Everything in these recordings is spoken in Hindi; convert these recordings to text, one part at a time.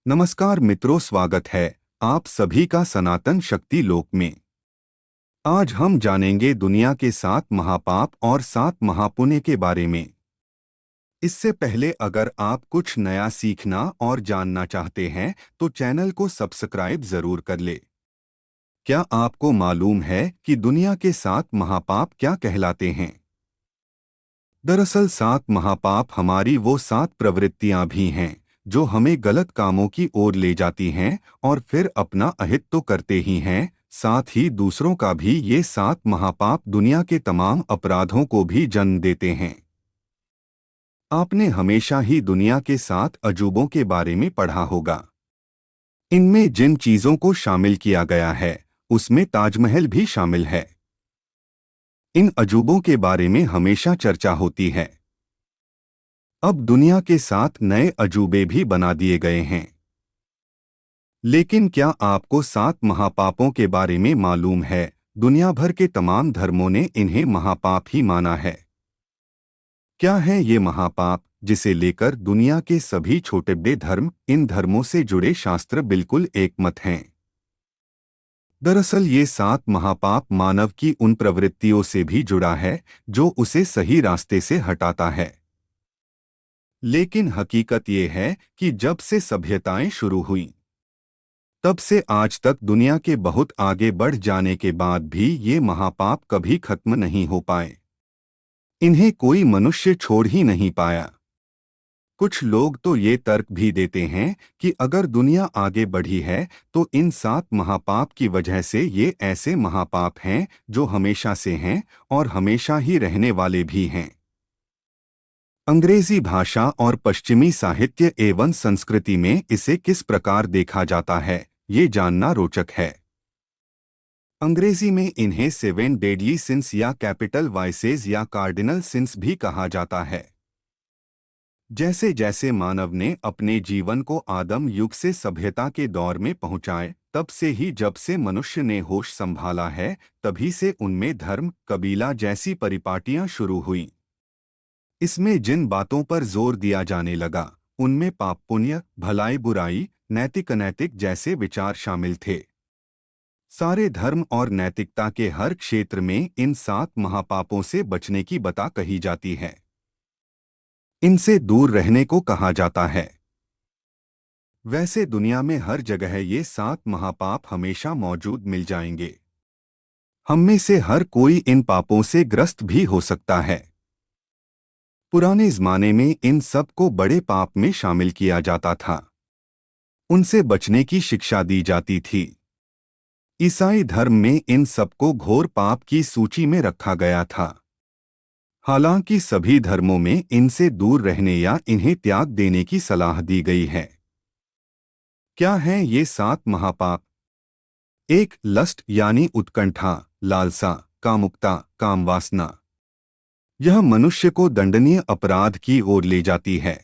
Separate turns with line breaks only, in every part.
नमस्कार मित्रों, स्वागत है आप सभी का सनातन शक्ति लोक में। आज हम जानेंगे दुनिया के 7 महापाप और 7 महापुण्य के बारे में। इससे पहले अगर आप कुछ नया सीखना और जानना चाहते हैं तो चैनल को सब्सक्राइब जरूर कर ले। क्या आपको मालूम है कि दुनिया के 7 महापाप क्या कहलाते हैं? दरअसल 7 महापाप हमारी वो 7 प्रवृत्तियां भी हैं जो हमें गलत कामों की ओर ले जाती हैं और फिर अपना अहित तो करते ही हैं, साथ ही दूसरों का भी। ये 7 महापाप दुनिया के तमाम अपराधों को भी जन्म देते हैं। आपने हमेशा ही दुनिया के 7 अजूबों के बारे में पढ़ा होगा। इनमें जिन चीजों को शामिल किया गया है उसमें ताजमहल भी शामिल है। इन अजूबों के बारे में हमेशा चर्चा होती है। अब दुनिया के 7 नए अजूबे भी बना दिए गए हैं। लेकिन क्या आपको 7 महापापों के बारे में मालूम है? दुनिया भर के तमाम धर्मों ने इन्हें महापाप ही माना है। क्या है ये महापाप जिसे लेकर दुनिया के सभी छोटे बड़े धर्म, इन धर्मों से जुड़े शास्त्र बिल्कुल एकमत हैं? दरअसल ये 7 महापाप मानव की उन प्रवृत्तियों से भी जुड़ा है जो उसे सही रास्ते से हटाता है। लेकिन हकीकत ये है कि जब से सभ्यताएं शुरू हुईं, तब से आज तक दुनिया के बहुत आगे बढ़ जाने के बाद भी ये महापाप कभी खत्म नहीं हो पाए। इन्हें कोई मनुष्य छोड़ ही नहीं पाया। कुछ लोग तो ये तर्क भी देते हैं कि अगर दुनिया आगे बढ़ी है तो इन 7 महापाप की वजह से ये ऐसे महापाप हैं जो हमेशा से हैं और हमेशा ही रहने वाले भी हैं। अंग्रेजी भाषा और पश्चिमी साहित्य एवं संस्कृति में इसे किस प्रकार देखा जाता है, ये जानना रोचक है। अंग्रेजी में इन्हें 7 डेडली सिंस या कैपिटल वाइसेस या कार्डिनल सिंस भी कहा जाता है। जैसे जैसे मानव ने अपने जीवन को आदम युग से सभ्यता के दौर में पहुंचाए, तब से ही जब से मनुष्य ने होश संभाला है, तभी से उनमें धर्म, कबीला जैसी परिपाटियां शुरू हुईं। इसमें जिन बातों पर जोर दिया जाने लगा उनमें पाप पुण्य, भलाई बुराई, नैतिक अनैतिक जैसे विचार शामिल थे। सारे धर्म और नैतिकता के हर क्षेत्र में इन 7 महापापों से बचने की बता कही जाती है। इनसे दूर रहने को कहा जाता है। वैसे दुनिया में हर जगह ये 7 महापाप हमेशा मौजूद मिल जाएंगे। हम में से हर कोई इन पापों से ग्रस्त भी हो सकता है। पुराने जमाने में इन सब को बड़े पाप में शामिल किया जाता था। उनसे बचने की शिक्षा दी जाती थी। ईसाई धर्म में इन सबको घोर पाप की सूची में रखा गया था। हालांकि सभी धर्मों में इनसे दूर रहने या इन्हें त्याग देने की सलाह दी गई है। क्या हैं ये 7 महापाप? 1. लस्ट यानी उत्कंठा, लालसा, कामुकता, कामवासना। यह मनुष्य को दंडनीय अपराध की ओर ले जाती है।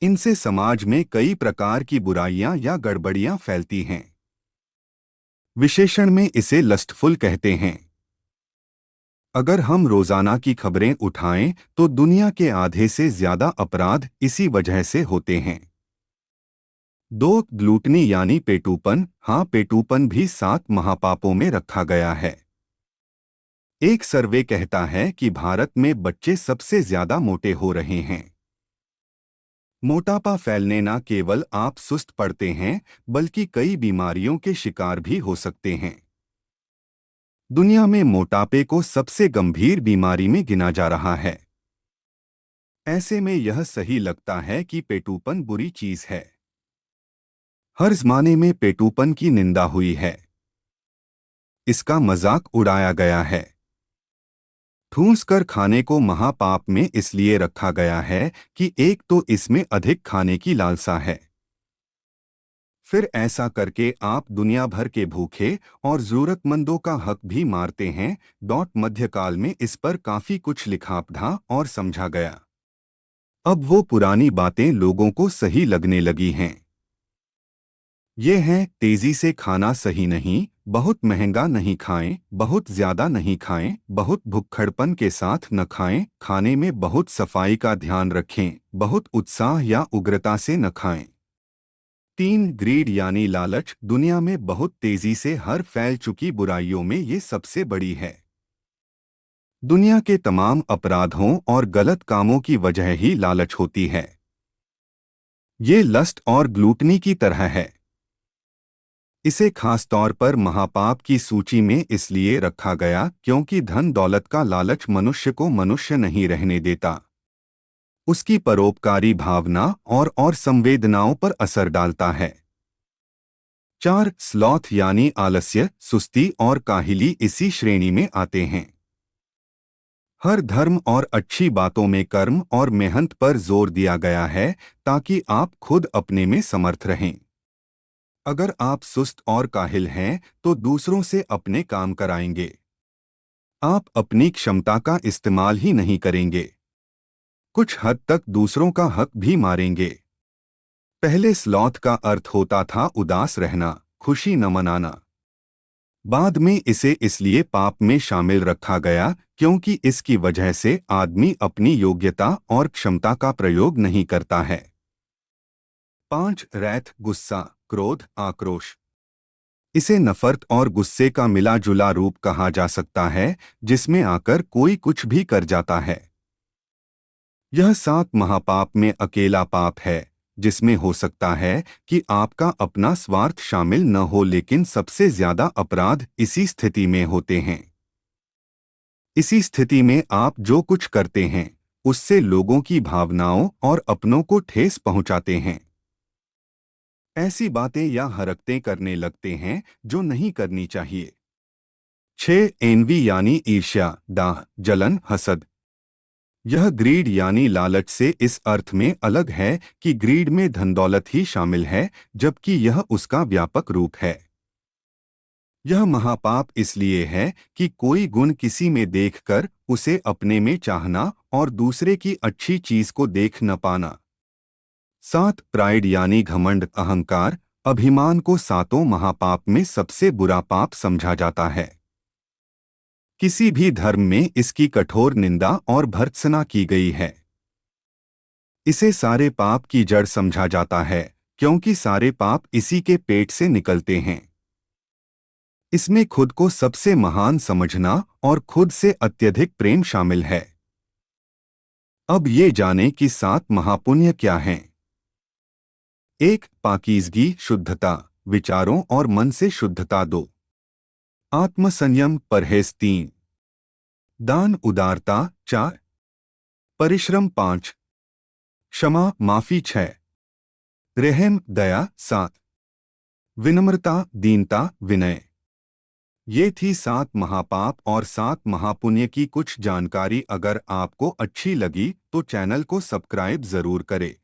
इनसे समाज में कई प्रकार की बुराइयां या गड़बड़ियां फैलती हैं। विशेषण में इसे लस्टफुल कहते हैं। अगर हम रोजाना की खबरें उठाएं तो दुनिया के आधे से ज्यादा अपराध इसी वजह से होते हैं। 2. ग्लूटनी यानी पेटूपन। हाँ, पेटूपन भी 7 महापापों में रखा गया है। एक सर्वे कहता है कि भारत में बच्चे सबसे ज्यादा मोटे हो रहे हैं। मोटापा फैलने न केवल आप सुस्त पड़ते हैं बल्कि कई बीमारियों के शिकार भी हो सकते हैं। दुनिया में मोटापे को सबसे गंभीर बीमारी में गिना जा रहा है। ऐसे में यह सही लगता है कि पेटूपन बुरी चीज है। हर जमाने में पेटूपन की निंदा हुई है। इसका मजाक उड़ाया गया है। ठूंस कर खाने को महापाप में इसलिए रखा गया है कि एक तो इसमें अधिक खाने की लालसा है, फिर ऐसा करके आप दुनिया भर के भूखे और जरूरतमंदों का हक भी मारते हैं। मध्यकाल में इस पर काफी कुछ लिखा था और समझा गया। अब वो पुरानी बातें लोगों को सही लगने लगी हैं। ये हैं: तेजी से खाना सही नहीं, बहुत महंगा नहीं खाएं, बहुत ज्यादा नहीं खाएं, बहुत भुक्खड़पन के साथ न खाएं, खाने में बहुत सफाई का ध्यान रखें, बहुत उत्साह या उग्रता से न खाएं। 3 ग्रीड यानी लालच दुनिया में बहुत तेजी से हर फैल चुकी बुराइयों में ये सबसे बड़ी है। दुनिया के तमाम अपराधों और गलत कामों की वजह ही लालच होती है। ये लस्ट और ग्लूटनी की तरह है। इसे खास तौर पर महापाप की सूची में इसलिए रखा गया क्योंकि धन दौलत का लालच मनुष्य को मनुष्य नहीं रहने देता। उसकी परोपकारी भावना और संवेदनाओं पर असर डालता है। 4 स्लॉथ यानी आलस्य, सुस्ती और काहिली इसी श्रेणी में आते हैं। हर धर्म और अच्छी बातों में कर्म और मेहनत पर जोर दिया गया है ताकि आप खुद अपने में समर्थ रहें। अगर आप सुस्त और काहिल हैं तो दूसरों से अपने काम कराएंगे। आप अपनी क्षमता का इस्तेमाल ही नहीं करेंगे। कुछ हद तक दूसरों का हक भी मारेंगे। पहले स्लॉथ का अर्थ होता था उदास रहना, खुशी न मनाना। बाद में इसे इसलिए पाप में शामिल रखा गया क्योंकि इसकी वजह से आदमी अपनी योग्यता और क्षमता का प्रयोग नहीं करता है। 5 रैथ, गुस्सा, क्रोध, आक्रोश। इसे नफरत और गुस्से का मिला जुला रूप कहा जा सकता है, जिसमें आकर कोई कुछ भी कर जाता है। यह 7 महापाप में अकेला पाप है, जिसमें हो सकता है कि आपका अपना स्वार्थ शामिल न हो, लेकिन सबसे ज्यादा अपराध इसी स्थिति में होते हैं। इसी स्थिति में आप जो कुछ करते हैं उससे लोगों की भावनाओं और अपनों को ठेस पहुंचाते हैं। ऐसी बातें या हरकतें करने लगते हैं जो नहीं करनी चाहिए। 6 एनवी यानी ईर्ष्या, दाह, जलन, हसद। यह ग्रीड यानी लालच से इस अर्थ में अलग है कि ग्रीड में धन दौलत ही शामिल है, जबकि यह उसका व्यापक रूप है। यह महापाप इसलिए है कि कोई गुण किसी में देखकर उसे अपने में चाहना और दूसरे की अच्छी चीज को देख न पाना। 7 प्राइड यानी घमंड, अहंकार, अभिमान को 7 महापाप में सबसे बुरा पाप समझा जाता है। किसी भी धर्म में इसकी कठोर निंदा और भर्त्सना की गई है। इसे सारे पाप की जड़ समझा जाता है क्योंकि सारे पाप इसी के पेट से निकलते हैं। इसमें खुद को सबसे महान समझना और खुद से अत्यधिक प्रेम शामिल है। अब ये जानें कि 7 महापुण्य क्या हैं। 1 पाकीज़गी, शुद्धता, विचारों और मन से शुद्धता। 2 आत्मसंयम, परहेज। 3 दान, उदारता। 4 परिश्रम। 5 क्षमा, माफी। 6 रहम, दया। 7 विनम्रता, दीनता, विनय। ये थी 7 महापाप और 7 महापुण्य की कुछ जानकारी। अगर आपको अच्छी लगी तो चैनल को सब्सक्राइब जरूर करें।